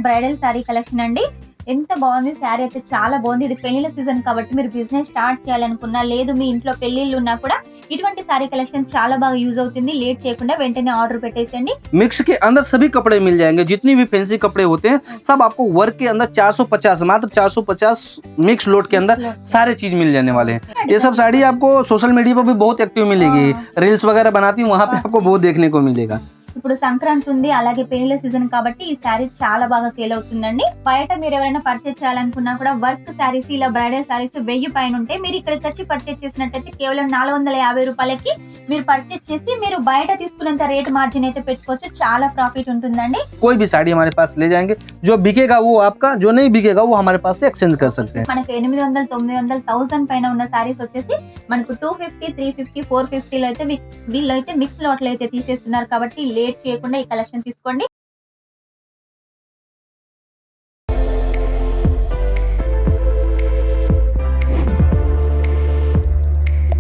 Bridal sari collection అండి. ఎంత బాగుంది శారీ అయితే చాలా బాగుంది. ఇది పెళ్లిల సీజన్ కాబట్టి మీరు బిజినెస్ స్టార్ట్ చేయాలనుకున్నా లేదు మీ ఇంట్లో పెళ్లిళ్ళు ఉన్నా కూడా ఇటువంటి శారీ కలెక్షన్ చాలా బాగా యూజ్ అవుతుంది. లేట్ చేయకుండా వెంటనే ఆర్డర్ పెట్టేసేయండి. मिक्स के अंदर सभी कपड़े मिल जाएंगे, जितनी भी फैंसी कपड़े होते हैं सब आपको वर्क के अंदर 450 मात्र 450 मिक्स लोड के अंदर सारे चीज मिल जाने वाले हैं। ये सब साड़ी आपको सोशल मीडिया पर भी बहुत एक्टिव मिलेगी, रील्स वगैरह बनाती वहाँ पे आपको बहुत देखने को मिलेगा। ఇప్పుడు సంక్రాంతి ఉంది, అలాగే పెళ్లిల సీజన్ కాబట్టి ఈ శారీ చాలా బాగా సేల్ అవుతుందండి. బయట మీరు ఎవరైనా పర్చేస్ చేయాలనుకున్నా కూడా వర్క్ శారీస్ ఇలా బ్రైడల్ శారీస్ 1000 పైన ఉంటే మీరు ఇక్కడికి వచ్చి పర్చేస్ చేసినట్టయితే కేవలం 450 రూపాయలకి మీరు పర్చేస్ చేసి మీరు బయట తీసుకున్నంత రేట్ మార్జిన్ అయితే పెట్టుకోవచ్చు. చాలా ప్రాఫిట్ ఉంటుందండి. कोई भी साड़ी हमारे पास ले जाएंगे, जो बिकेगा वो आपका, जो नहीं बिकेगा वो हमारे पास से एक्सचेंज कर सकते हैं। మనకు 800, 900, 1000 పైన ఉన్న శారీస్ వచ్చేసి మనకు 250, 350, 450 లో అయితే వీళ్ళైతే మిక్స్ లాట్లు అయితే తీసేస్తున్నారు కాబట్టి లేట్ చేయకుండా ఈ కలెక్షన్ తీసుకోండి.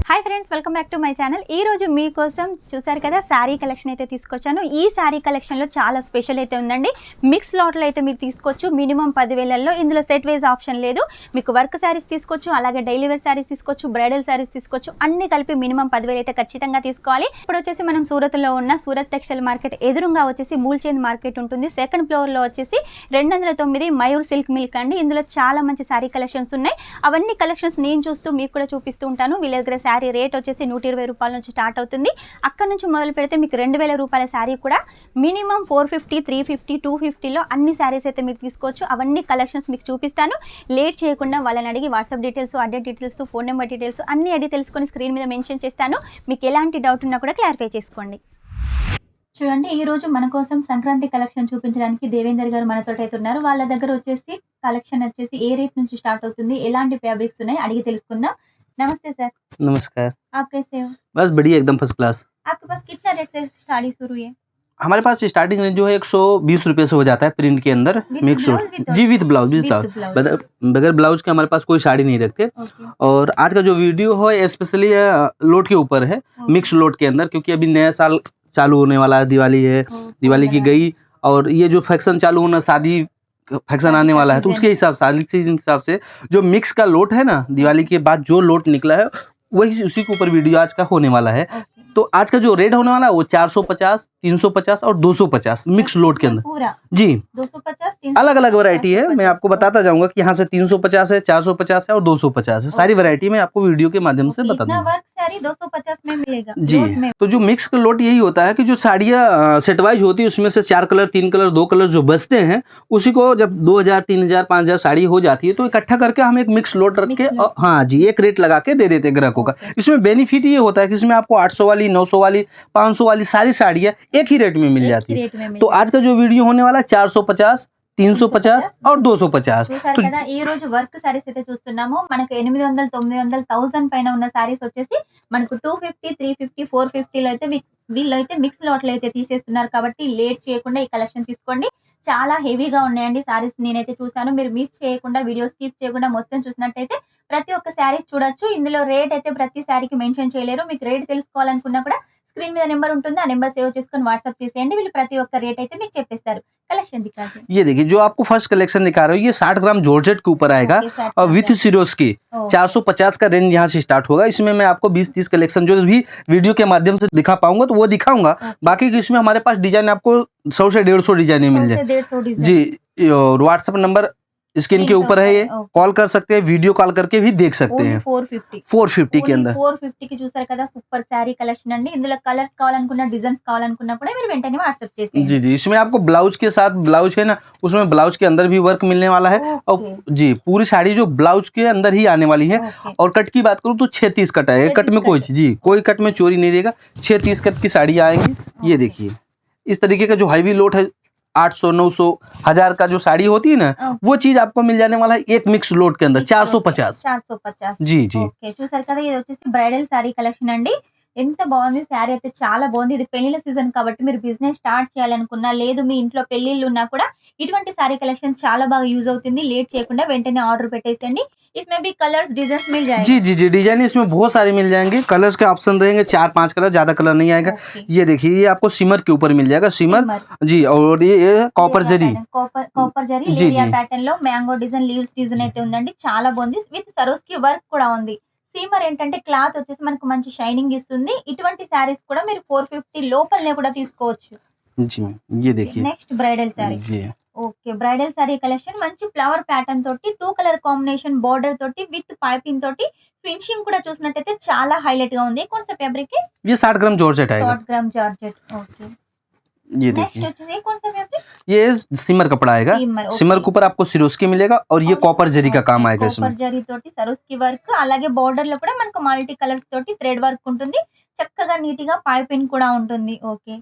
Hi friends, welcome back to my channel. ఈ రోజు మీకోసం చూసారు కదా శారీ కలెక్షన్ అయితే తీసుకొచ్చాను. ఈ శారీ కలెక్షన్లో చాలా స్పెషల్ అయితే ఉందండి. మిక్స్ లాట్లో అయితే మీరు తీసుకోవచ్చు. మినిమం 10,000లో ఇందులో సెట్ వైజ్ ఆప్షన్ లేదు. మీకు వర్క్ శారీస్ తీసుకోవచ్చు, అలాగే డైలీ వేర్ శారీస్ తీసుకోవచ్చు, బ్రైడల్ శారీస్ తీసుకోవచ్చు. అన్ని కలిపి మినిమం 10,000 అయితే ఖచ్చితంగా తీసుకోవాలి. ఇప్పుడు వచ్చేసి మనం సూరత్లో ఉన్న సూరత్ టెక్స్టైల్ మార్కెట్ ఎదురుగా వచ్చేసి మూల్చేంద్ మార్కెట్ ఉంటుంది. సెకండ్ ఫ్లోర్లో వచ్చేసి 209 మయూర్ సిల్క్ మిల్క్ అండి. ఇందులో చాలా మంచి శారీ కలెక్షన్స్ ఉన్నాయి. అవన్నీ కలెక్షన్స్ నేను చూస్తూ మీకు కూడా చూపిస్తూ ఉంటాను. వీళ్ళ దగ్గర శారీ రేట్ వచ్చేసి 120 రూపాయల నుంచి స్టార్ట్ అవుతుంది. అక్కడ నుంచి మొదలు పెడితే మీకు 2000 రూపాయల శారీ కూడా మినిమం 450, 350, 250లో అన్ని శారీస్ అయితే మీరు తీసుకోవచ్చు. అవన్నీ కలెక్షన్స్ మీకు చూపిస్తాను. లేట్ చేయకుండా వాళ్ళని అడిగి WhatsApp details, address details, phone number details అన్ని అడిగి తెలుసుకొని స్క్రీన్ మీద మెన్షన్ చేస్తాను. మీకు ఎలాంటి డౌట్ ఉన్నా కూడా క్లారిఫై చేసుకోండి. చూడండి, ఈ రోజు మన కోసం సంక్రాంతి కలెక్షన్ చూపించడానికి దేవేందర్ గారు మనతో అయితే ఉన్నారు. వాళ్ళ దగ్గర వచ్చేసి కలెక్షన్ వచ్చేసి ఏ రేట్ నుంచి స్టార్ట్ అవుతుంది, ఎలాంటి ఫ్యాబ్రిక్స్ ఉన్నాయి అడిగి తెలుసుకుందాం. नमस्ते सर। नमस्कार। आप कैसे हो? बस बढ़िया, एकदम फर्स्ट क्लास। आपके पास कितना रेट से साड़ी शुरू है? हमारे पास स्टार्टिंग रेंज जो है 120 रुपए से हो जाता है प्रिंट के अंदर मिक्स लोड। जी विद ब्लाउज, बगैर ब्लाउज के हमारे पास कोई साड़ी नहीं रखते। और आज का जो वीडियो है स्पेशली लोड के ऊपर है, मिक्स लोड के अंदर, क्योंकि अभी नया साल चालू होने वाला है, दिवाली है, दिवाली की गई और ये जो फंक्शन चालू होना, शादी फंक्शन आने वाला है, तो उसके हिसाब से जो मिक्स का लोट है ना, दिवाली के बाद जो लोट निकला है वही उसी के ऊपर वीडियो आज का होने वाला है। तो आज का जो रेट होने वाला है वो 450, 350 और 250 मिक्स लोड के अंदर जी 250 अलग अलग वैरायटी है। मैं आपको बताता जाऊंगा कि यहाँ से 350 है, 450 है और 250 है। सारी वैरायटी मैं आपको वीडियो के माध्यम से बता दूंगा। वर्क साड़ी 250 में मिलेगा जी। तो जो मिक्स का लोट यही होता है कि जो साड़ियाँ सेट वाइज होती है उसमें से 4 कलर, 3 कलर, 2 कलर जो बचते हैं, उसी को जब 2000, 3000, 5000 साड़ी हो जाती है तो इकट्ठा करके हम एक मिक्स लोट रख के हाँ जी एक रेट लगा के दे देते हैं ग्राहकों का। इसमें बेनिफिट ये होता है कि इसमें आपको 800 वाली, 900 वाली, 500 वाली सारी साड़ियाँ एक ही रेट में मिल जाती है। तो आज का जो वीडियो होने वाला है 450, 350 और 250। చూసారు కదా, ఈ రోజు వర్క్ సారీస్ అయితే చూస్తున్నాము. మనకు 800, 900, 1000 పైన ఉన్న సారీస్ వచ్చేసి మనకు 250, 350, 450లో అయితే వీళ్ళైతే మిక్స్ లాట్లు అయితే తీసేస్తున్నారు కాబట్టి లేట్ చేయకుండా ఈ కలెక్షన్ తీసుకోండి. చాలా హెవీగా ఉన్నాయండి సారీస్. నేనైతే చూసాను. మీరు మిస్ చేయకుండా వీడియో స్కిప్ చేయకుండా మొత్తం చూసినట్టయితే ప్రతి ఒక్క శారీస్ చూడొచ్చు. ఇందులో రేట్ అయితే ప్రతి శారీకి మెన్షన్ చేయలేరు. మీకు రేట్ తెలుసుకోవాలనుకున్నా కూడా స్క్రీన్ మీద నెంబర్ ఉంటుంది, ఆ నెంబర్ సేవ్ చేసుకొని వాట్సాప్ చేసేయండి. వీళ్ళు ప్రతి ఒక్క రేట్ అయితే మీకు చెప్పేస్తారు. कलेक्शन दिखा दें। ये देखिए जो आपको फर्स्ट कलेक्शन दिखा रहा हूँ ये 60 ग्राम जॉर्जेट के ऊपर आएगा और विथ सिरोस की 450 का रेंज यहाँ से स्टार्ट होगा। इसमें मैं आपको 20-30 कलेक्शन जो भी वीडियो के माध्यम से दिखा पाऊंगा तो वो दिखाऊंगा। बाकी इसमें हमारे पास डिजाइन आपको 100 से 150 डिजाइन मिल जाए जी। और व्हाट्सएप नंबर स्क्रीन के ऊपर है, ये कॉल कर सकते हैं, वीडियो कॉल करके भी देख सकते हैं। 450 के अंदर 450 की చూసారు కదా, సూపర్ శారీ కలెక్షన్ అండి. ఇందులో కలర్స్ కావాలనుకున్నా, డిజైన్స్ కావాలనుకున్నా కూడా మీరు వెంటనే వాట్సాప్ చేసేయండి। जी जी इसमें आपको ब्लाउज के साथ, ब्लाउज है ना उसमें ब्लाउज के अंदर भी वर्क मिलने वाला है। और जी पूरी साड़ी जो ब्लाउज के अंदर ही आने वाली है। और कट की बात करूँ तो 630 कट आएगा। कट में कोई जी कोई कट में चोरी नहीं रहेगा। 630 कट की साड़ी आएंगी। ये देखिए इस तरीके का जो हैवी लोट है 800, 900, 1000 का जो साड़ी होती है ना वो चीज आपको मिल जाने वाला है एक मिक्स लोट के अंदर 450 जी जी। చూసారు కదా, ఇది వచ్చేసి బ్రైడల్ శారీ కలెక్షన్ అండి. ఎంత బాగుంది శారీ అయితే చాలా బాగుంది. ఇది పెళ్లిల సీజన్ కాబట్టి మీరు బిజినెస్ స్టార్ట్ చేయాలనుకున్నా లేదు మీ ఇంట్లో పెళ్లిళ్ళు ఉన్నా కూడా ఇటువంటి శారీ కలెక్షన్ చాలా బాగా యూజ్ అవుతుంది. లేట్ చేయకుండా వెంటనే ఆర్డర్ పెట్టేసేయండి. इसमें भी कलर्स डिजाइन मिल जाएगा। जी जी जी, डिजाइन इसमें बहुत सारे मिल जाएंगे, कलर्स के ऑप्शन रहेंगे 4-5 कलर, ज्यादा कलर नहीं आएगा। ओके। ये देखिए, ये आपको सिमर के ऊपर मिल जाएगा, सिमर जी। और ये कॉपर जरी, కాపర్ జరీ जी లేరియా जी ప్యాటర్న్ లో మ్యాంగో డిజైన్, లీవ్స్ డిజైన్ అయితే ఉందండి. చాలా బాగుంది. విత్ సరోస్కి వర్క్ కూడా ఉంది. సీమర్ ఏంటంటే క్లాత్ వచ్చేసి మనకు మంచి షైనింగ్ ఇస్తుంది. ఇటువంటి శారీస్ కూడా మీరు 450 లోపలనే కూడా తీసుకోవచ్చు. जी मैम, ये देखिए నెక్స్ట్ బ్రైడల్ శారీ. जी। ఓకే. బ్రైడల్ శారీ కలెక్షన్ మంచి ఫ్లవర్ ప్యాటర్న్ తోటి 2 కలర్ కాంబినేషన్ బోర్డర్ తోటి విత్ పైపింగ్ తోటి ఫినిషింగ్ కూడా చూసినట్టయితే చాలా హైలైట్ గా ఉంది. कौन सा फैब्रिक है? ये 60 ग्राम जॉर्जेट आएगा। 60 ग्राम जॉर्जेट. ओके. ये नेक्स्ट देखिए, వచ్చేసి कौन सा फैब्रिक? ये सिमर कपड़ा आएगा। సిమ్మర్. सिमर के ऊपर आपको सिरोस्की मिलेगा और ये कॉपर जरी का काम आएगा इसमें। కాపర్ జరీ తోటి సరోస్కి వర్క్, అలాగే బోర్డర్ లో కూడా మనకు మల్టీ కలర్స్ తోటి థ్రెడ్ వర్క్ ఉంటుంది. చక్కగా నీట్ గా పైపింగ్ కూడా ఉంటుంది. ఓకే.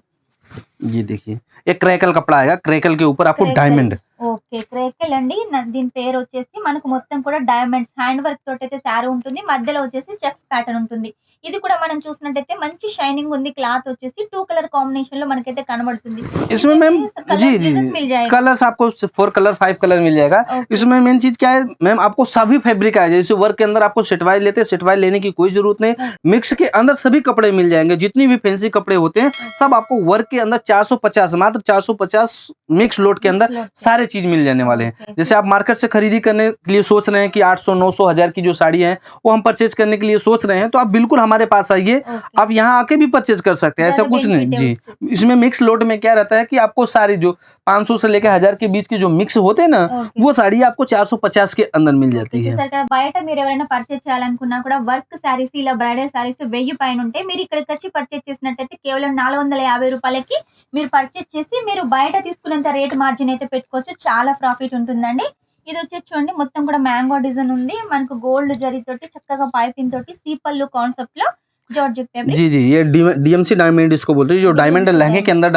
ये देखिए, एक क्रैकल कपड़ा आएगा, क्रैकल के ऊपर आपको క్రేకల్. डायमंड। ఓకే. క్రేకల్ అండి. దీని పేరు వచ్చేసి మనకు మొత్తం కూడా డైమండ్స్ హ్యాండ్ వర్క్ తోటి అయితే శారీ ఉంటుంది. మధ్యలో వచ్చేసి చెక్స్ ప్యాటర్న్ ఉంటుంది. ఇది కూడా మనం చూసినట్టయితే మంచి షైనింగ్ ఉంది. క్లాత్ వచ్చేసి 2 కలర్ కాంబినేషన్ లో మనకైతే కనబడుతుంది. इसमें मैम जी जी मिल जाएगा. कलर्स आपको 4 कलर 5 कलर मिल जाएगा। ओके. इसमें मेन चीज क्या है मैम, आपको सभी फैब्रिक आएगा। जैसे वर्क के अंदर आपको सेटवाइज लेते हैं, सेटवाइज लेने की कोई जरूरत नहीं। मिक्स के अंदर सभी कपड़े मिल जाएंगे, जितनी भी फैंसी कपड़े होते हैं सब आपको वर्क के अंदर 450, मात्र 450 मिक्स लोड के अंदर सारे चीज मिल जाने वाले हैं। जैसे आप मार्केट से खरीदी करने के लिए सोच रहे हैं कि 800, 900, 1000 की जो साड़ी है वो हम परचेज करने के लिए सोच रहे हैं, तो आप बिल्कुल हमारे पास आइए, आप यहाँ आके भी परचेज कर सकते हैं, ऐसा कुछ नहीं जी। इसमें मिक्स लोड में क्या रहता है कि आपको सारी जो 500 से लेकर 1000 के बीच की जो मिक्स होते हैं ना, वो साड़ी आपको 450 के अंदर मिल जाती है। చూసారు కదా, బయట మీరు ఎవరైనా పర్చేస్ చేయాలనుకున్నా కూడా వర్క్ శారీస్ ఇలా బ్రైడల్ శారీస్ 1000 పైన ఉంటే మీరు ఇక్కడికి వచ్చి పర్చేస్ చేసినట్టయితే కేవలం 450 రూపాయలకి మీరు పర్చేస్ చేసి మీరు బయట తీసుకునేంత రేట్ మార్జిన్ అయితే పెట్టుకోవచ్చు. చాలా ప్రాఫిట్ ఉంటుందండి. ఇది వచ్చేసి చూడండి, మొత్తం కూడా మ్యాంగో డిజైన్ ఉంది. మనకు గోల్డ్ జరీ తోటి చక్కగా పైపింగ్ తోటి సీపల్లు కాన్సెప్ట్ లో जॉर्जेट फैब्रिक। जी जी, ये डीएमसी डायमंड इसको बोलते हैं, जो डायमंड लहंगे के अंदर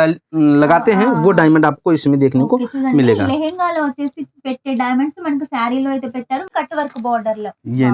लगाते हैं, वो डायमंड आपको इसमें देखने को मिलेगा। లెహెంగాలో వచ్చేసి పెట్టే డైమండ్స్ మనకు శారీలో అయితే పెట్టారు, కట్ వర్క్ బోర్డర్ లో. ये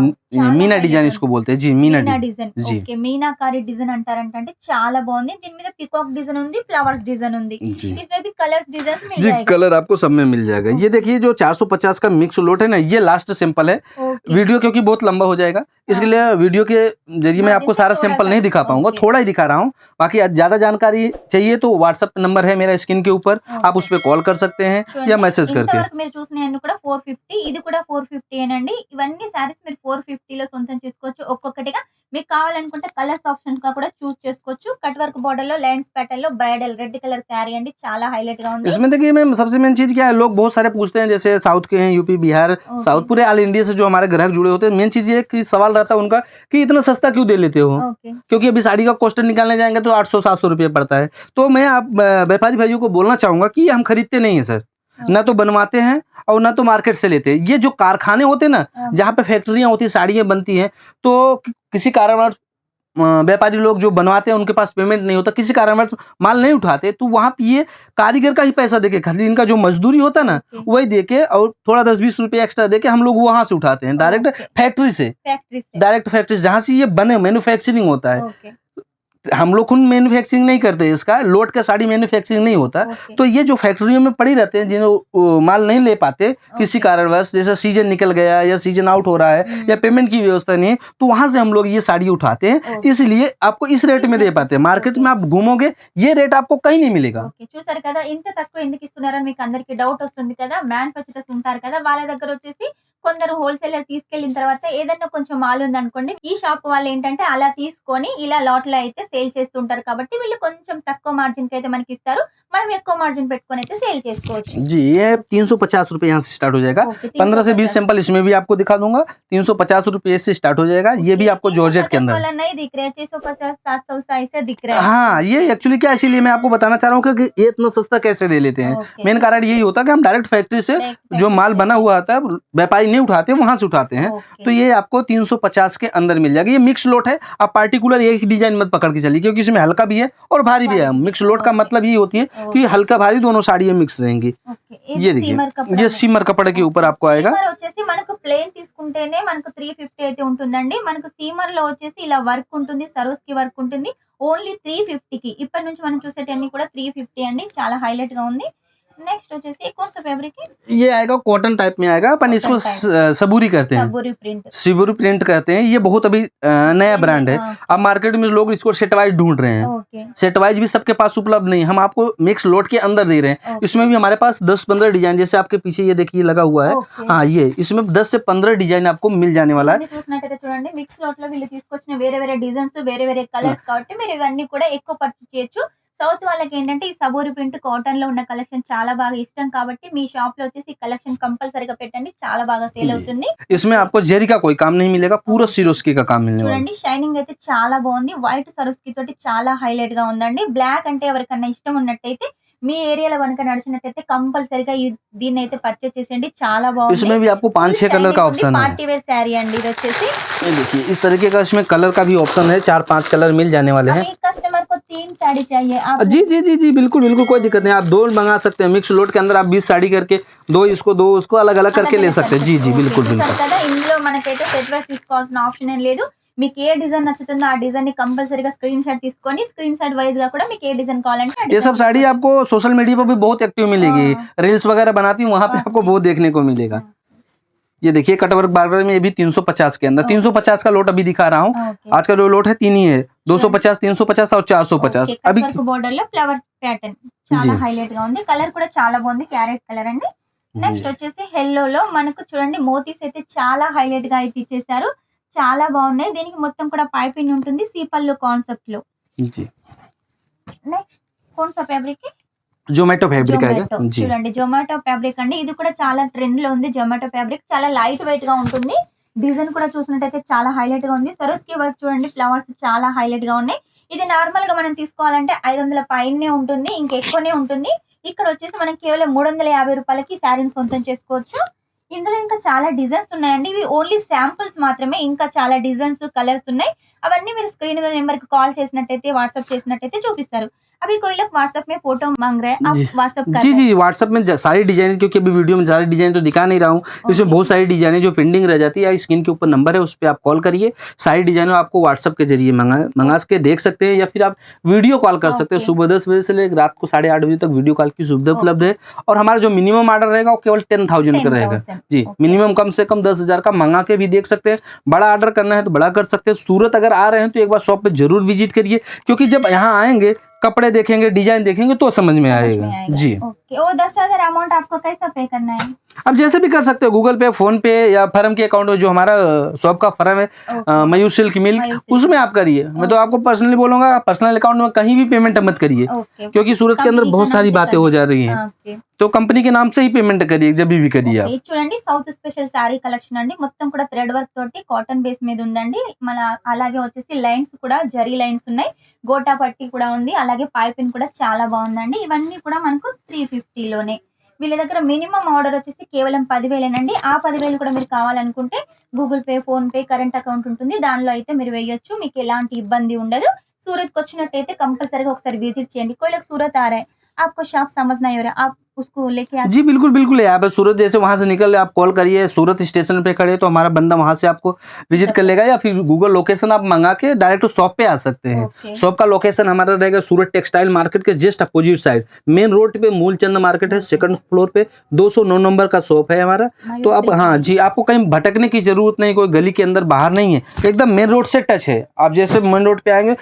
मीना डिजाइन इसको बोलते हैं जी, मीना డిజైన్. जी ఓకే. మీనాకారి డిజైన్ అంటారంటే చాలా బాగుంది. దీని మీద పికాక్ డిజైన్ ఉంది, ఫ్లవర్స్ డిజైన్ ఉంది. जी इसमें भी कलर्स डिजाइन मिल जी, जाएगा. कलर आपको सब में मिल जाएगा। ये देखिए, जो 450 का मिक्स लोट है ना, ये लास्ट सैंपल है। ओके. वीडियो क्योंकि बहुत लंबा हो जाएगा, इसके लिए वीडियो के जरिए मैं आपको सारा सैंपल नहीं दिखा पाऊंगा, थोड़ा ही दिखा रहा हूँ। बाकी ज्यादा जानकारी चाहिए तो व्हाट्सएप नंबर है मेरा स्क्रीन के ऊपर, आप उस पर कॉल कर सकते हैं या मैसेज करके। ఇంతవరకు మీరు చూసినవన్నీ కూడా 450, ఇది కూడా 450 ఏనండి. ఇవన్నీ సారీస్ మీరు 450 లో సొంతం చేసుకోవచ్చు. ఒక్కొక్కటిగా మీకు కావాలనుకుంటే కలర్స్ ఆప్షన్స్ గా కూడా చూస్ చేసుకోవచ్చు. కట్ వర్క్ బోర్డర్ లో లైన్స్ ప్యాటర్న్ లో బ్రైడల్ రెడ్ కలర్ శారీ అండి, చాలా హైలైట్ గా ఉంది. इसमें देखिए मैम, सबसे मेन चीज क्या है, लोग बहुत सारे पूछते हैं, जैसे साउथ के हैं, यूपी बिहार साउथ पूरे ऑल इंडिया से जो हमारे ग्राहक जुड़े होते हैं, मेन चीज ये कि सवाल रहता है उनका कि इतना सस्ता क्यों दे लेते हो, ओके. क्योंकि अभी साड़ी का कॉस्ट निकालने जाएंगे तो 800-700 रुपये पड़ता है। तो मैं आप व्यापारी भाइयों को बोलना चाहूंगा कि हम खरीदते नहीं है सर, ना तो बनवाते हैं और ना तो मार्केट से लेते हैं। ये जो कारखाने होते हैं ना, जहाँ पे फैक्ट्रियां होती है, साड़ियाँ बनती हैं, तो किसी कारणवश व्यापारी लोग जो बनवाते हैं उनके पास पेमेंट नहीं होता, किसी कारणवश माल नहीं उठाते, तो वहाँ पे ये कारीगर का ही पैसा देके, खाली इनका जो मजदूरी होता है ना, वही देके और थोड़ा 10-20 रुपये एक्स्ट्रा देके हम लोग वहां से उठाते हैं, डायरेक्ट फैक्ट्री से, डायरेक्ट फैक्ट्री जहाँ से ये बने मैन्युफैक्चरिंग होता है। हम लोग खुद मैन्युफैक्चरिंग नहीं करते, इसका लोट का साड़ी मैन्युफैक्चरिंग नहीं होता। तो ये जो फैक्ट्रियों में पड़ी रहते हैं, जिन्हें माल नहीं ले पाते किसी कारणवश, जैसे सीजन निकल गया या सीजन आउट हो रहा है या पेमेंट की व्यवस्था नहीं है, तो वहां से हम लोग ये साड़ी उठाते हैं, इसलिए आपको इस रेट में दे पाते हैं। मार्केट में आप घूमोगे ये रेट आपको कहीं नहीं मिलेगा। ఓకే. చూసారు కదా, ఇంత తక్కువ ఎందుకు ఇస్తున్నారని మీకు అందరికి డౌట్ వస్తుంది కదా. మ్యానుఫ్యాక్చరర్స్ ఉంటారు కదా, వాళ్ళ దగ్గర వచ్చేసి కొందరు హోల్సేలర్ తీసుకెళ్లిన తర్వాత ఏదన్నా కొంచెం మాల్ ఉంది అనుకోండి, ఈ షాప్ వాళ్ళు ఏంటంటే అలా తీసుకొని ఇలా లాట్ లో అయితే సేల్ చేస్తుంటారు, కాబట్టి వీళ్ళు కొంచెం తక్కువ మార్జిన్ కి అయితే మనకి ఇస్తారు, మనం ఎక్కువ మార్జిन పెట్టుకొని అయితే సేల్ చేసుకోవచ్చు. जी, ये 350 रुपए यहाँ से स्टार्ट हो जाएगा। 15 से 20 सैंपल इसमें भी आपको दिखा दूंगा, 350 रुपए से स्टार्ट हो जाएगा। ये भी आपको जॉर्जेट के अंदर वाला नहीं दिख रहा है, 650 700 ऐसे दिख रहा है। हाँ, ये एक्चुअली क्या, इसीलिए मैं आपको बताना चाह रहा हूँ कि ये इतना सस्ता कैसे दे लेते हैं। मेन कारण यही होता है कि हम डायरेक्ट फैक्ट्री से जो माल बना हुआ आता है व्यापारी नहीं उठाते, वहां से उठाते हैं। तो ये आपको 350 के अंदर मिल जाएगा। ये मिक्स लोट है, आप पार्टिकुलर एक डिजाइन मत पकड़ के चलिए, क्योंकि इसमें हल्का भी है और भारी भी है। मिक्स लोट का मतलब ये होती है कि हल्का भारी दोनों साड़ियाँ मिक्स रहेंगी। ये देखिए, ये सिमर कपड़े के ऊपर आपको आएगा। సీమర్ వచ్చేసి మనకు ప్లేన్ తీసుకుంటేనే మనకు 350 అయితే ఉంటుందండి. మనకు సీమర్ లో వచ్చేసి ఇలా వర్క్ ఉంటుంది, సరోస్ కి వర్క్ ఉంటుంది, ఓన్లీ 350 కి. ఇప్పటి నుంచి మనం చూసేటన్ని కూడా 350 అండి, చాలా హైలైట్ గా ఉంది. నెక్స్ట్ వచ్చేసి कौन सा फैब्रिक है? ये आएगा कॉटन टाइप में आएगा, अपन इसको सबूरी करते हैं, सबूरी प्रिंट। शिबुरी प्रिंट करते हैं। ये बहुत अभी नया ब्रांड है। अब मार्केट में लोग इसको सेट वाइज ढूंढ रहे हैं। ओके सेट वाइज भी सबके पास उपलब्ध नहीं, हम आपको मिक्स लोट के अंदर दे रहे हैं। ओके। इसमें भी हमारे पास 10-15 डिजाइन, जैसे आपके पीछे ये देखिए लगा हुआ है। ओके। हाँ, ये इसमें 10 से 15 डिजाइन आपको मिल जाने वाला है। ఇవన్నీ చూసినట్టయితే చూడండి మిక్స్ లాట్ లో వీళ్ళు తీసుకొచ్చిన వేరే వేరే డిజైన్స్ వేరే వేరే కలర్స్ కాబట్టి మీరు ఇవన్నీ కూడా ఎక్కువ పర్చేస్ చేయొచ్చు. సౌత్ వాళ్ళకి ఏంటంటే ఈ సబూరి ప్రింట్ కాటన్ లో ఉన్న కలెక్షన్ చాలా బాగా ఇష్టం కాబట్టి మీ షాప్ లో వచ్చేసి కలెక్షన్ కంపల్సరీగా పెట్టండి, చాలా బాగా సేల్ అవుతుంది. इसमें आपको जेरी का कोई काम नहीं मिलेगा, पूरा सिरोस्की का काम मिलने वाला है। చూడండి షైనింగ్ అయితే చాలా బాగుంది. వైట్ సరస్కి తోటి చాలా హైలైట్ గా ఉందండి. బ్లాక్ అంటే ఎవరికన్నా ఇష్టం ఉన్నట్టయితే మీ ఏరియాలో కనుక నడిచినట్టయితే కంపల్సరీగా దీన్ని అయితే పర్చేస్ చేసేయండి, చాలా బాగుంది. इसमें भी आपको 5-6 कलर का ऑप्शन है। పార్టీ వేర్ శారీ అండి ఇది వచ్చేసి. ये देखिए इस तरीके का इसमें कलर का भी ऑप्शन है, 4-5 कलर मिल जाने वाले हैं। अभी कस्टमर को 3 साड़ी चाहिए आप जी जी जी जी बिल्कुल बिल्कुल, कोई दिक्कत नहीं, आप 2 मंगा सकते हैं। मिक्स लोट के अंदर आप 20 साड़ी करके 2 इसको 2 उसको अलग अलग करके ले सकते हैं। जी जी बिल्कुल बिल्कुल। కదా ఇందులో మనకైతే సెట్ వైస్ తీసుకోవాల్సిన ఆప్షన్ ఏం లేదు. మీకు ఏ డిజైన్ నచ్చుతుందో ఆ డిజైన్ ని కంపల్సరీగా స్క్రీన్ షాట్ తీసుకొని స్క్రీన్ షాట్ వైజ్ గా కూడా మీకు ఏ డిజైన్ కావాలంటే ఆ ये డిజైన్ सब साड़ी आपको सोशल मीडिया पर भी बहुत एक्टिव मिलेगी, रील्स वगैरह बनाती हूँ, वहाँ पे आपको बहुत देखने को मिलेगा। ये देखिए कटवर्क बार्डर में ये भी 350 के अंदर 350 का लोट अभी दिखा रहा हूँ। आज का जो लोट है 3 ही है, 250, 350 और 450 अभी। బోర్డర్ లో ఫ్లవర్ ప్యాటర్న్ చాలా जी। హైలైట్ గా ఉంది. కలర్ కూడా చాలా బాగుంది, క్యారెట్ కలర్ అండి. నెక్స్ట్ వచ్చేసి హెల్లో లో మనకు చూడండి మోతీస్ అయితే చాలా హైలైట్ గా అయితే ఇచ్చేసారు, చాలా బాగున్నాయి. దీనికి మొత్తం కూడా పైపింగ్ ఉంటుంది సీపల్లు కాన్సెప్ట్ లో. जी నెక్స్ట్ कौन सा फैब्रिक है? जोमेटो फैब्रिक आएगा जी। చూడండి జొమాటో ఫ్యాబ్రిక్ అండి. ఇది కూడా చాలా ట్రెండ్ లో ఉంది. జొమాటో ఫ్యాబ్రిక్ చాలా లైట్ వెయిట్ గా ఉంటుంది. డిజైన్ కూడా చూసినట్టయితే చాలా హైలైట్ గా ఉంది. సరోస్కి వర్క్ చూడండి, ఫ్లవర్స్ చాలా హైలైట్ గా ఉన్నాయి. ఇది నార్మల్ గా మనం తీసుకోవాలంటే 500 పైనే ఉంటుంది, ఇంకెక్కువనే ఉంటుంది. ఇక్కడ వచ్చేసి మనం కేవలం 350 రూపాయలకి శారీని సొంతం చేసుకోవచ్చు. ఇందులో ఇంకా చాలా డిజైన్స్ ఉన్నాయండి. ఇవి ఓన్లీ శాంపుల్స్ మాత్రమే, ఇంకా చాలా డిజైన్స్ కలర్స్ ఉన్నాయి. అవన్నీ మీరు స్క్రీన్ నెంబర్ కి కాల్ చేసినట్టయితే వాట్సాప్ చేసినట్టయితే చూపిస్తారు. अभी कोई लोग व्हाट्सएप में फोटो मांग रहे हैं, आप जी। व्हाट्सएप कर जी रहे जी व्हाट्सएप में सारी डिजाइन, क्योंकि अभी वीडियो में सारी डिजाइन तो दिखा नहीं रहा हूँ, इसमें बहुत सारी डिजाइन जो पेंडिंग रह जाती है। स्क्रीन के ऊपर नंबर है, उस पर आप कॉल करिए। सारी डिजाइनों आपको व्हाट्सएप के जरिए मंगा के देख सकते हैं, या फिर आप वीडियो कॉल कर सकते हैं। सुबह 10 बजे से लेकर रात को 8:30 बजे तक वीडियो कॉल की सुविधा उपलब्ध है। और हमारा जो मिनिमम ऑर्डर रहेगा वो केवल 10,000 का रहेगा जी। मिनिमम कम से कम 10,000 का मंगा के भी देख सकते हैं। बड़ा ऑर्डर करना है तो बड़ा कर सकते हैं। सूरत अगर आ रहे हैं तो एक बार शॉप पे जरूर विजिट करिए, क्योंकि जब यहाँ आएंगे कपड़े देखेंगे, डिजाइन देखेंगे तो समझ में आएगा जी। ओके, वो 10,000 अमाउंट आपको कैसा पे करना है? आप जैसे भी कर सकते हो, गूगल पे, फोन पे, या फर्म के अकाउंट में जो हमारा शॉप का फर्म है मयूर सिल्क मिल, उसमें आप करिए। मैं तो आपको पर्सनली बोलूंगा, पर्सनल अकाउंट में कहीं भी पेमेंट मत करिए, क्योंकि सूरत के अंदर बहुत सारी बातें हो जा रही हैं। तो कंपनी के नाम से ही पेमेंट करिए जब भी करिए आप। చూడండి సౌత్ స్పెషల్ సారీ కలెక్షన్ అండి. మొత్తం కూడా థ్రెడ్ వర్క్ తోటి కాటన్ బేస్ మీద ఉందండి. మన అలాగే వచ్చేసి లైన్స్ కూడా జరీ లైన్స్ ఉన్నాయి, గోటా పట్టి కూడా ఉంది, అలాగే పైపింగ్ కూడా చాలా బాగుందండి. ఇవన్నీ కూడా మనకు 350 లోనే. వీళ్ళ దగ్గర మినిమం ఆర్డర్ వచ్చేసి కేవలం 10,000 అండి. ఆ 10,000 కూడా మీరు కావాలనుకుంటే Google pay, phone pay, current account ఉంటుంది, దానిలో అయితే మీరు వేయొచ్చు, మీకు ఎలాంటి ఇబ్బంది ఉండదు. सूरत को వచ్చినట్టయితే కంపల్సరీగా ఒకసారి విజిట్ చేయండి. कोई लोग सूरत आ रहे हैं, आपको शॉप समझ नहीं हो रहा, आप उसको लेके आ जी बिल्कुल बिल्कुल। आप सूरत जैसे वहां से निकल आप कॉल करिए, सूरत स्टेशन पे खड़े तो हमारा बंदा वहां से आपको विजिट कर लेगा, या फिर गूगल लोकेशन आप मंगा के डायरेक्ट शॉप पे आ सकते हैं। शॉप का लोकेशन हमारा रहेगा सूरत टेक्सटाइल मार्केट के just opposite side, main road पे मूलचंद मार्केट है, सेकंड फ्लोर पे 209 नंबर का शॉप है हमारा। तो आप हाँ जी, आपको कहीं भटकने की जरूरत नहीं, कोई गली के अंदर बाहर नहीं है, एकदम मेन रोड से टच है। आप जैसे मेन रोड पे आएंगे,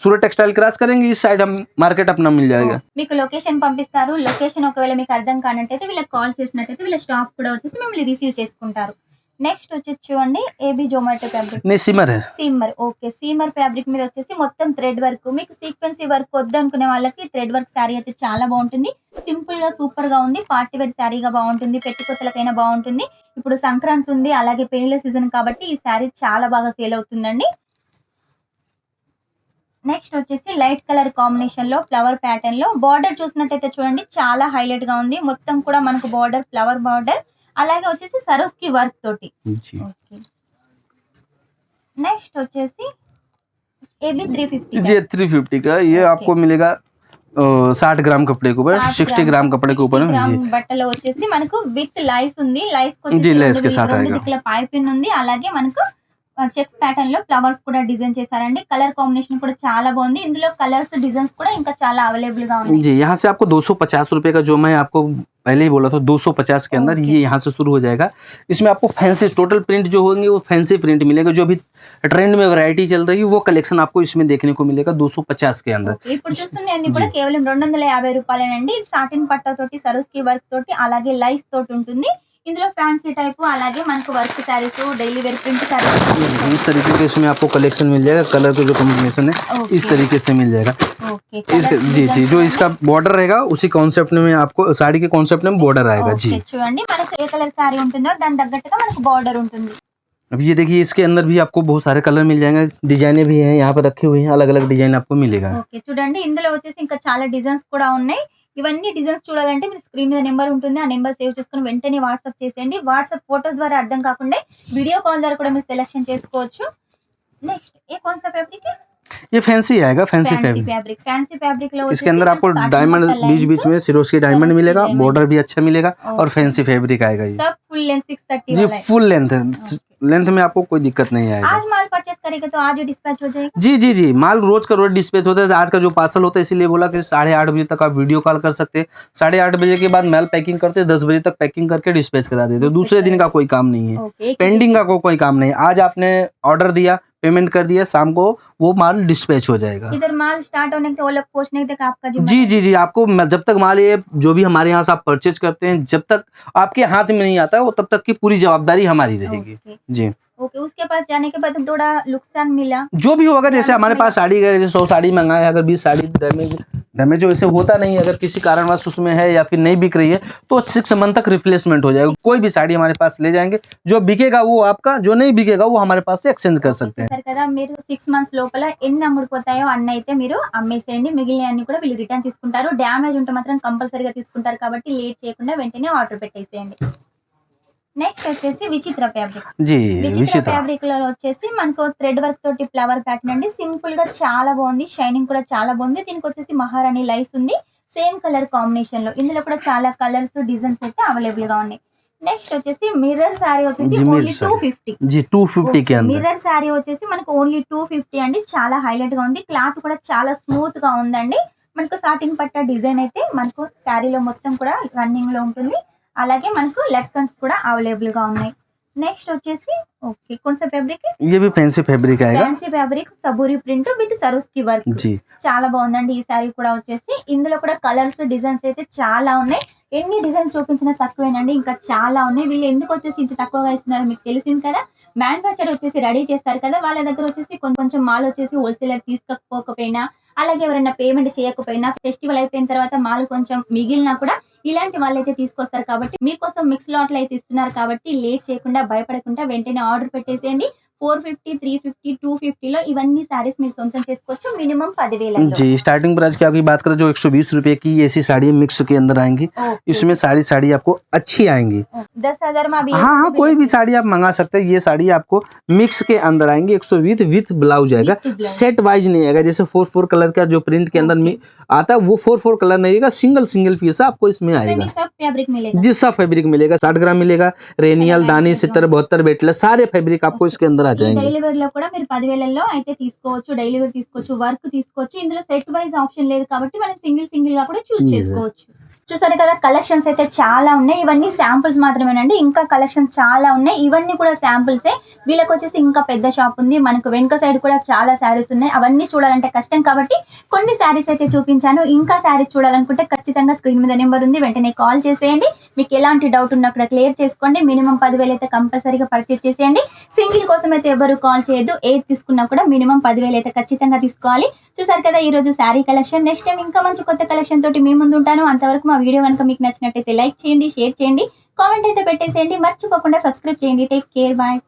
सूरत टेक्सटाइल क्रॉस करेंगे, इस साइड हम मार्केट अपना मिल जाएगा। మీకు లొకేషన్ పంపిస్తారు. లొకేషన్ ఒకవేళ మీకు అర్థం కానట్టయితే వీళ్ళకి కాల్ చేసినట్టయితే వీళ్ళ స్టాఫ్ కూడా వచ్చేసి మిమ్మల్ని రిసీవ్ చేసుకుంటారు. నెక్స్ట్ వచ్చేసి చూడండి ఏబీ జొమాటో ఫ్యాబ్రిక్ नहीं सिमर है। సీమర్. ఓకే, సీమర్ ఫ్యాబ్రిక్ మీద వచ్చేసి మొత్తం థ్రెడ్ వర్క్. మీకు సీక్వెన్సీ వర్క్ వద్దనుకునే వాళ్ళకి థ్రెడ్ వర్క్ శారీ అయితే చాలా బాగుంటుంది. సింపుల్ గా సూపర్ గా ఉంది, పార్టీ వేర్ శారీగా బాగుంటుంది, పెట్టుకొత్తలకైనా బాగుంటుంది. ఇప్పుడు సంక్రాంతి ఉంది, అలాగే పెళ్లిల సీజన్ కాబట్టి ఈ శారీ చాలా బాగా సేల్ అవుతుందండి. నెక్స్ట్ వచ్చేసి లైట్ కలర్ కాంబినేషన్ లో ఫ్లవర్ ప్యాటర్న్ లో బార్డర్ చూసినట్టయితే చూడండి చాలా హైలైట్ గా ఉంది. మొత్తం కూడా మనకు బార్డర్ ఫ్లవర్ బార్డర్, అలాగే వచ్చేసి సరోస్కి వర్క్ తోటి. ఓకే, నెక్స్ట్ వచ్చేసి ఏబీ 350 जी 350 का ये आपको मिलेगा 60 ग्राम कपड़े के ऊपर, 60 ग्राम कपड़े के ऊपर जी। బట్టలో వచ్చేసి మనకు విత్ లైస్ ఉంది, లైస్ जी, लेस के साथ आएगा। పైపిన్ ఉంది, అలాగే మనకు చెక్స్ ప్యాటర్న్ లో ఫ్లవర్స్ కూడా డిజైన్ చేశారండి. కలర్ కాంబినేషన్ కూడా చాలా బాగుంది. ఇందులో కలర్స్ డిజైన్స్ కూడా ఇంకా చాలా అవైలబుల్ గా ఉన్నాయి. जी, यहाँ से आपको 250 रुपए का जो मैं आपको पहले ही बोला था 250 के अंदर ओके। ये यहाँ से शुरू हो जाएगा। इसमें आपको फैंसी टोटल प्रिंट जो होंगे वो फैंसी प्रिंट मिलेगा। जो अभी ट्रेंड में वैरायटी चल रही है वो कलेक्शन आपको इसमें देखने को मिलेगा 250 के अंदर। ఓకే. ఇప్పుడు చూస్తున్నాయండి కూడా కేవలం 250 రూపాయలేనండి. సాటిన్ పట్టాతోటి సరోస్కి వర్క్ తోటి అలాగే లైస్ తోటి ఉంటుంది. ఇందులో ఫ్యాన్సీ టైప్ అలాగే మనకు work saris daily wear print saris इस तरीके के इसमें आपको कलेक्शन मिल जाएगा। कलर का जो कॉम्बिनेशन है इस ओके। तरीके से मिल जाएगा। ఓకే. जी जी, जो इसका बॉर्डर रहेगा उसी कॉन्सेप्ट में आपको साड़ी के कॉन्सेप्ट में बॉर्डर आएगा। जी, చూడండి మనకు ఏ కలర్ శారీ ఉంటుందో దాని తగ్గట్టుగా మనకు బార్డర్ ఉంటుంది. अब ये देखिए इसके अंदर भी आपको बहुत सारे कलर मिल जाएंगे। डिजाइने भी हैं यहाँ पर रखी हुई हैं, अलग अलग डिजाइन आपको मिलेगा। ఓకే. చూడండి ఇందులో వచ్చేసి ఇంకా చాలా డిజైన్స్ కూడా ఉన్నాయి. ఇవన్నీ డిజైన్స్ చూడాలంటే మీరు స్క్రీన్ మీద నెంబర్ ఉంటుంది. ఆ నెంబర్ సేవ్ చేసుకుని వెంటనే వాట్సాప్ చేసేయండి. వాట్సాప్ ఫోటోస్ ద్వారా అర్థం కాకుండా వీడియో కాల్ ద్వారా కూడా మీరు సెలెక్షన్ చేసుకోవచ్చు. నెక్స్ట్ ఏ कौन सा फैब्रिक है? ये फैंसी आएगा, फैंसी फैंसी फैब्रिक। फैब्रिक లో इसके अंदर आपको डायमंड बीच बीच में सिरोस्की डायमंड मिलेगा, बॉर्डर भी अच्छा मिलेगा और फैंसी फैब्रिक आएगा ये। सब फुल लेंथ 630 जी वाला है. फुल लेंथ लेंथ में आपको कोई दिक्कत नहीं आएगा। आज माल परचेस करेगा तो आज ही डिस्पैच हो जाएगा. जी जी जी, माल रोज का रोज डिस्पैच होता है। आज का जो पार्सल होता है इसीलिए बोला कि 8:30 बजे तक आप वीडियो कॉल कर सकते हैं। 8:30 बजे के बाद माल पैकिंग करते हैं, 10 बजे तक पैकिंग करके डिस्पैच करा देते हैं। दूसरे दिन का कोई काम नहीं है, ओके. पेंडिंग का कोई काम नहीं। आज आपने ऑर्डर दिया, पेमेंट कर दिया, शाम को वो माल डिस्पैच हो जाएगा। इधर माल स्टार्ट होने के वो लोग पहुंचने तक आपका जी जी जी, आपको जब तक माल ये जो भी हमारे यहाँ से आप परचेज करते हैं जब तक आपके हाथ में नहीं आता है वो तब तक की पूरी जवाबदारी हमारी रहेगी। ओके. जी, ओके. उसके पास जाने के बाद थोड़ा नुकसान मिला. जो भी होगा जैसे हमारे पास साड़ी का जैसे 100 साड़ी मंगाए, अगर 20 साड़ी डैमेज वैसे होता नहीं है, अगर किसी कारणवश उसमें है या फिर नहीं बिक रही है तो 6 मंथ तक रिप्लेसमेंट हो जाएगा। कोई भी साड़ी हमारे पास ले जाएंगे, जो बिकेगा वो आपका, जो नहीं बिकेगा वो हमारे पास से एक्सचेंज कर सकते हैं। సరే కదా, మీరు 6 మంత్స్ లోపల ఎన్ని అమ్ముడుపోతాయో అన్ని అయితే మీరు అమ్మేసేయండి. మిగిలిన అన్ని కూడా వీళ్ళు రిటర్న్ తీసుకుంటారు. డ్యామేజ్ ఉంటే మాత్రం కంపల్సరీగా తీసుకుంటారు కాబట్టి లేట్ చేయకుండా వెంటనే ఆర్డర్ పెట్టేసేయండి. నెక్స్ట్ వచ్చేసి విచిత్ర ఫ్యాబ్రిక్. जी విచిత్ర विचित्र ఫ్యాబ్రిక్ లో వచ్చేసి మనకు థ్రెడ్ వర్క్ తోటి ఫ్లవర్ ప్యాటర్న్ అండి. సింపుల్ గా చాలా బాగుంది. షైనింగ్ కూడా చాలా బాగుంది. దీనికి వచ్చేసి మహారాణి లైస్ ఉంది. సేమ్ కలర్ కాంబినేషన్ లో. ఇందులో కూడా చాలా కలర్స్ డిజైన్స్ అయితే అవైలబుల్ గా ఉన్నాయి. నెక్స్ట్ వచ్చేసి మిర్రర్ శారీ వచ్చేసి जी ఓన్లీ मिर्च साड़ी। 250. जी 250 के अंदर। మిర్రర్ శారీ వచ్చేసి మనకు ఓన్లీ 250 అండి. చాలా హైలైట్ గా ఉంది. క్లాత్ కూడా చాలా స్మూత్ గా ఉందండి. మనకు సాటిన్ పట్టా డిజైన్ అయితే మనకు శారీలో మొత్తం కూడా రన్నింగ్ లో ఉంటుంది. అలాగే మనకు లట్కన్స్ కూడా అవైలబుల్ గా ఉన్నాయి. నెక్స్ట్ వచ్చేసి ఓకే कौन सा फैब्रिक है? ये भी फैंसी फैब्रिक आएगा। ఫ్యాన్సీ ఫ్యాబ్రిక్ సబూరి ప్రింట్ విత్ సరోస్కి వర్క్. जी చాలా బాగుందండి ఈ శారీ కూడా వచ్చేసి. ఇందులో కూడా కలర్స్ డిజైన్స్ అయితే చాలా ఉన్నాయి. ఎన్ని డిజైన్ చూపించినా తక్కువేనండి, ఇంకా చాలా ఉన్నాయి. వీళ్ళు ఎందుకు వచ్చేసి ఇంత తక్కువగా ఇస్తున్నారు మీకు తెలిసింది కదా. మ్యానుఫ్యాక్చర్ వచ్చేసి రెడీ చేస్తారు కదా, వాళ్ళ దగ్గర వచ్చేసి కొంచెం మాల్ వచ్చేసి హోల్సేలర్ తీసుకోకపోయినా అలాగే ఎవరైనా పేమెంట్ చేయకపోయినా ఫెస్టివల్ అయిపోయిన తర్వాత మాల్ కొంచెం మిగిలినా కూడా ఇలాంటి వాళ్ళైతే తీసుకొస్తారు. కాబట్టి మీకోసం మిక్స్ లాట్లు అయితే ఇస్తున్నారు కాబట్టి లేట్ చేయకుండా భయపడకుండా వెంటనే ఆర్డర్ పెట్టేసేయండి. 450, 350, 250 లో ఇవన్నీ సారీస్ మీరు సొంతం చేసుకోవచ్చు. మినిమం 10,000. जी, स्टार्टिंग प्राइस की आपकी बात करें जो 120 रुपए की ऐसी साड़ी मिक्स के अंदर आएंगी। इसमें साड़ी आपको अच्छी आएंगी। 10,000 में अभी हाँ हाँ, कोई भी साड़ी आप मंगा सकते हैं। ये साड़ी आपको मिक्स के अंदर आएंगी। 120 विथ ब्लाउज आएगा। With blouse. सेट वाइज नहीं आएगा। जैसे 4 कलर का जो प्रिंट के अंदर आता है वो 4 कलर नहीं आएगा। सिंगल पीस आपको इसमें आएगा। सब फैब्रिक मिलेगा. जी सब फैब्रिक मिलेगा। 60 ग्राम मिलेगा, रेनियल, दानी, 70, 72 बेटला सारे फैब्रिक आपको इसके अंदर आ जाएंगे। డైలీ వేర్ లో కూడా మీరు 10,000లో అయితే తీసుకోవచ్చు. డైలీ వేర్ తీసుకోవచ్చు, వర్క్ తీసుకోవచ్చు. ఇందులో సెట్ వైజ్ ఆప్షన్ లేదు కాబట్టి మనం సింగిల్ గా కూడా చూస్ చేసుకోవచ్చు. చూసారు కదా, కలెక్షన్స్ అయితే చాలా ఉన్నాయి. ఇవన్నీ శాంపుల్స్ మాత్రమేనండి, ఇంకా కలెక్షన్ చాలా ఉన్నాయి. ఇవన్నీ కూడా శాంపుల్సే. వీళ్ళకి వచ్చేసి ఇంకా పెద్ద షాప్ ఉంది. మనకు వెనుక సైడ్ కూడా చాలా శారీస్ ఉన్నాయి. అవన్నీ చూడాలంటే కష్టం కాబట్టి కొన్ని శారీస్ అయితే చూపించాను. ఇంకా శారీస్ చూడాలనుకుంటే ఖచ్చితంగా స్క్రీన్ మీద నెంబర్ ఉంది, వెంటనే కాల్ చేసేయండి. మీకు ఎలాంటి డౌట్ ఉన్నా కూడా క్లియర్ చేసుకోండి. మినిమం 10,000 అయితే కంపల్సరీగా పర్చేస్ చేసేయండి. సింగిల్ కోసం అయితే ఎవరు కాల్ చేయొద్దు. ఏది తీసుకున్నా కూడా మినిమం 10,000 అయితే ఖచ్చితంగా తీసుకోవాలి. చూసారు కదా ఈ రోజు శారీ కలెక్షన్. నెక్స్ట్ టైం ఇంకా మంచి కొత్త కలెక్షన్ తోటి మీ ముందు ఉంటాను. అంతవరకు మా వీడియో కనుక మీకు నచ్చినట్టయితే లైక్ చేయండి, షేర్ చేయండి, కామెంట్ అయితే పెట్టేసేయండి. మర్చిపోకుండా సబ్స్క్రైబ్ చేయండి. Take care, bye.